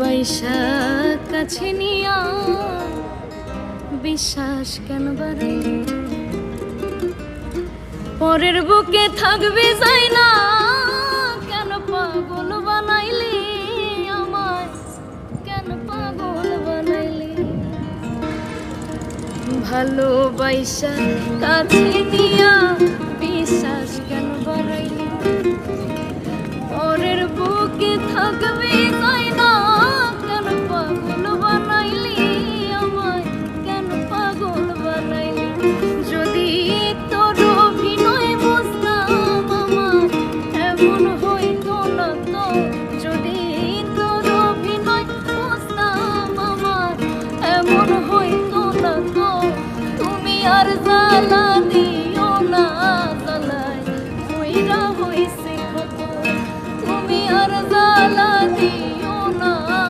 ভালোবাসা কাছে নিয়া বিশ্বাস কেন বাড়ে পরের বুকে থাকবে যাই না কেন পাগল বানাইলি আমায় কেন পাগল বানাইলি ভালোবাসা কাছে নিয়া বিশ্বাস কেন বাড়াইলি পরের বুকে থাকবে যাই না কেন পাগল বানাইলি আমায় কেন পাগল বানাইলি যদি তোর অভিনয় বুঝতাম আমার এমন হইতো না তো যদি তোর অভিনয় বুঝতাম আমার এমন হইতো না তো তুমি আর জ্বালা